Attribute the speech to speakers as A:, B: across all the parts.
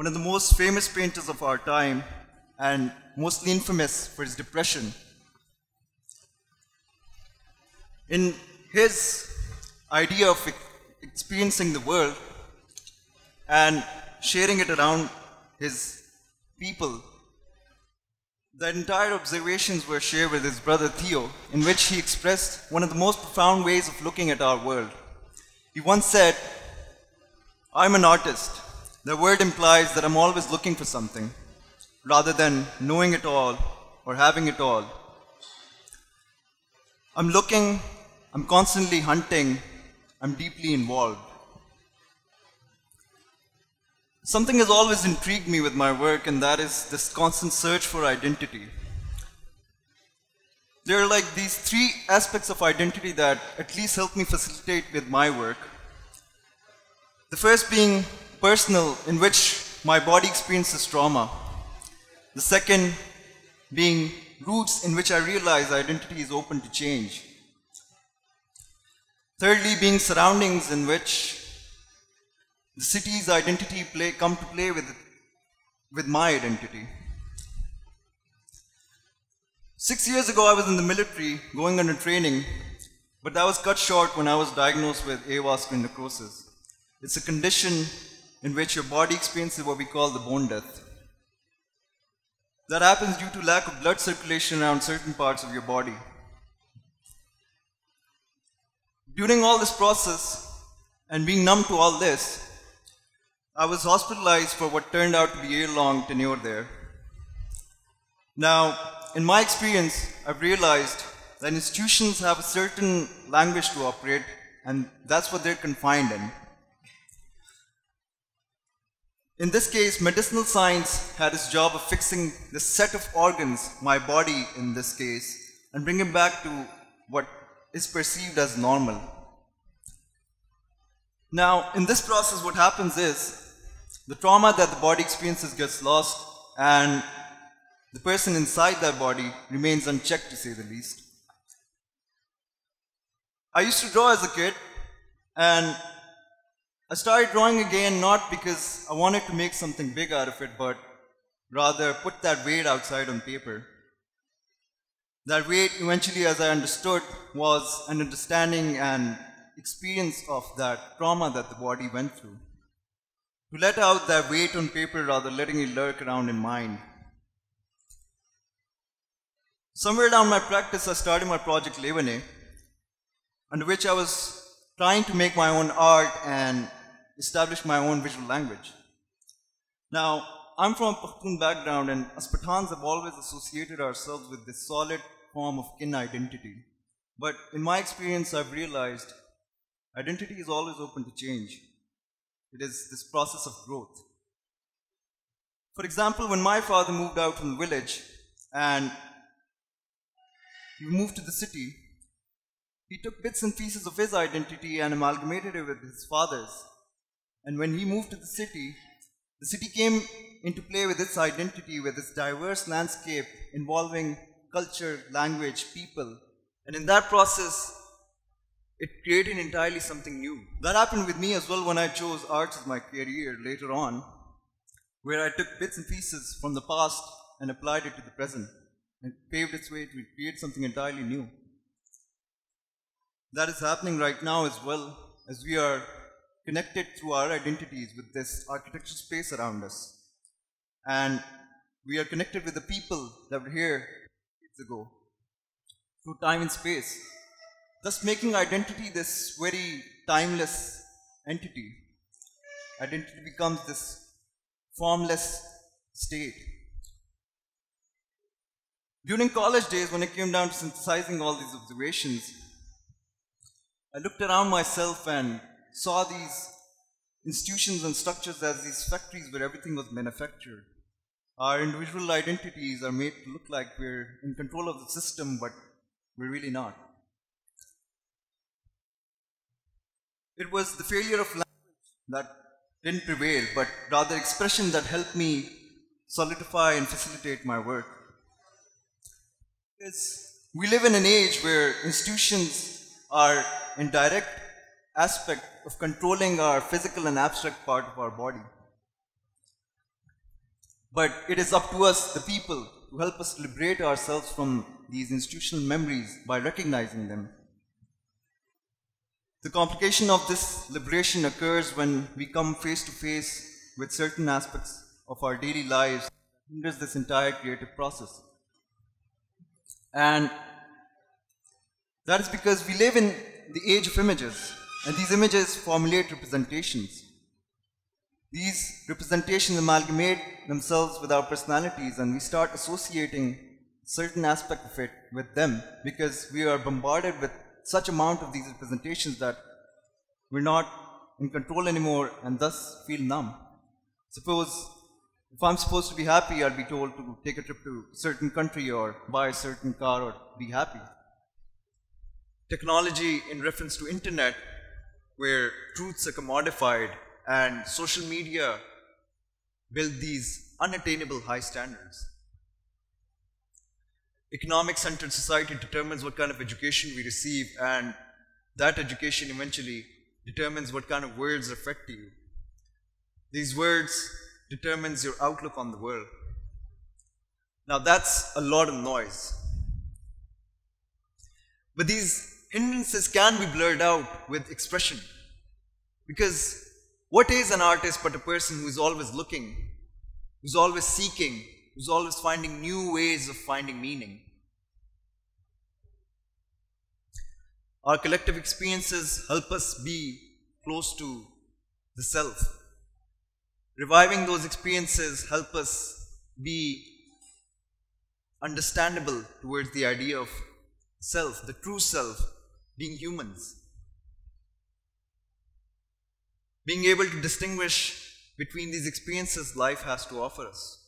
A: one of the most famous painters of our time and mostly infamous for his depression. In his idea of experiencing the world and sharing it around his people, the entire observations were shared with his brother Theo, in which he expressed one of the most profound ways of looking at our world. He once said, "I'm an artist. The word implies that I'm always looking for something, rather than knowing it all or having it all. I'm looking, I'm constantly hunting, I'm deeply involved." Something has always intrigued me with my work, and that is this constant search for identity. There are like these three aspects of identity that at least help me facilitate with my work. The first being personal, in which my body experiences trauma. The second being roots, in which I realize identity is open to change. Thirdly, being surroundings, in which the city's identity come to play with my identity. 6 years ago, I was in the military going under training, but that was cut short when I was diagnosed with avascular necrosis. It's a condition in which your body experiences what we call the bone death. That happens due to lack of blood circulation around certain parts of your body. During all this process and being numb to all this, I was hospitalized for what turned out to be a year-long tenure there. Now, in my experience, I've realized that institutions have a certain language to operate, and that's what they're confined in. In this case, medicinal science had its job of fixing the set of organs, my body in this case, and bring it back to what is perceived as normal. Now, in this process, what happens is the trauma that the body experiences gets lost, and the person inside that body remains unchecked, to say the least. I used to draw as a kid, and I started drawing again not because I wanted to make something big out of it, but rather put that weight outside on paper. That weight, eventually, as I understood, was an understanding and experience of that trauma that the body went through. To let out that weight on paper rather than letting it lurk around in mind. Somewhere down my practice, I started my project Levane, under which I was trying to make my own art and establish my own visual language. Now, I'm from a Pakhtun background, and us Pathans have always associated ourselves with this solid form of kin identity. But in my experience, I've realized identity is always open to change. It is this process of growth. For example, when my father moved out from the village and he moved to the city, he took bits and pieces of his identity and amalgamated it with his father's. And when he moved to the city came into play with its identity, with its diverse landscape involving culture, language, people. And in that process, it created entirely something new. That happened with me as well when I chose arts as my career later on, where I took bits and pieces from the past and applied it to the present, and paved its way to create something entirely new. That is happening right now as well, as we are connected through our identities with this architectural space around us. And we are connected with the people that were here years ago, through time and space, thus making identity this very timeless entity. Identity becomes this formless state. During college days, when it came down to synthesizing all these observations, I looked around myself and saw these institutions and structures as these factories where everything was manufactured. Our individual identities are made to look like we're in control of the system, but we're really not. It was the failure of language that didn't prevail, but rather expression that helped me solidify and facilitate my work. Because we live in an age where institutions are in direct aspect of controlling our physical and abstract part of our body. But it is up to us, the people, to help us liberate ourselves from these institutional memories by recognizing them. The complication of this liberation occurs when we come face to face with certain aspects of our daily lives that hinders this entire creative process. And that is because we live in the age of images, and these images formulate representations. These representations amalgamate themselves with our personalities, and we start associating certain aspect of it with them because we are bombarded with such amount of these representations that we're not in control anymore and thus feel numb. Suppose if I'm supposed to be happy, I'll be told to take a trip to a certain country or buy a certain car or be happy. Technology in reference to internet, where truths are commodified, and social media build these unattainable high standards. Economic-centered society determines what kind of education we receive, and that education eventually determines what kind of words affect you. These words determines your outlook on the world. Now that's a lot of noise. But these hindrances can be blurred out with expression. Because what is an artist but a person who is always looking, who's always seeking, who's always finding new ways of finding meaning? Our collective experiences help us be close to the self. Reviving those experiences help us be understandable towards the idea of self, the true self, being humans. Being able to distinguish between these experiences life has to offer us.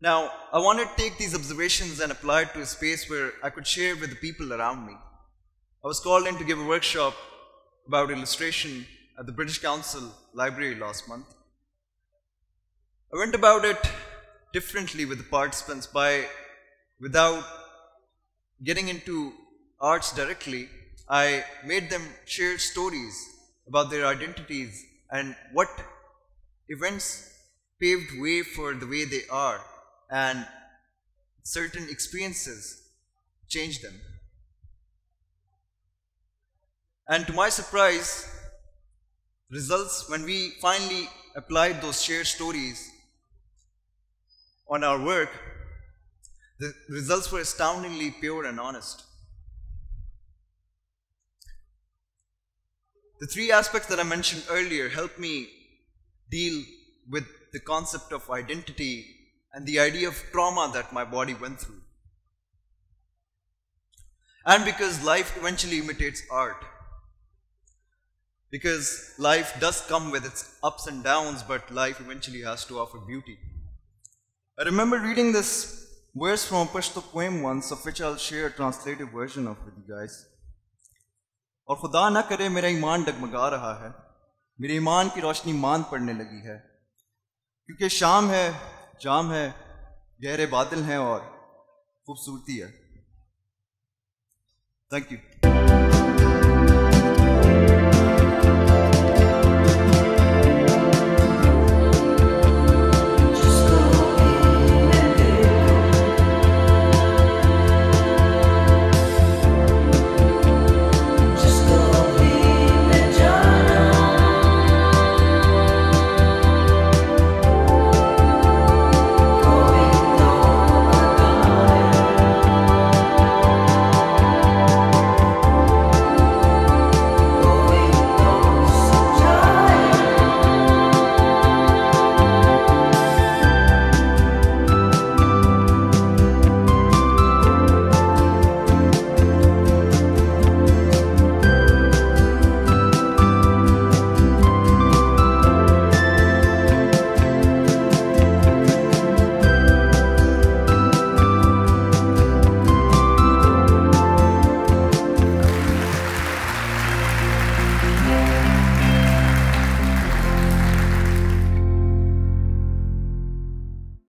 A: Now, I want to take these observations and apply it to a space where I could share with the people around me. I was called in to give a workshop about illustration at the British Council Library last month. I went about it differently with the participants without getting into arts directly. I made them share stories about their identities and what events paved way for the way they are, and certain experiences changed them. And to my surprise, results when we finally applied those shared stories on our work, the results were astoundingly pure and honest. The three aspects that I mentioned earlier helped me deal with the concept of identity and the idea of trauma that my body went through. And because life eventually imitates art. Because life does come with its ups and downs, but life eventually has to offer beauty. I remember reading this verse from a Pashto poem once, of which I'll share a translative version of with you guys. और खुदा ना करे मेरा ईमान डगमगा रहा है, मेरे ईमान की रोशनी मान पड़ने लगी है, क्योंकि शाम है, जाम है, गहरे बादल हैं और खूबसूरती है. Thank you.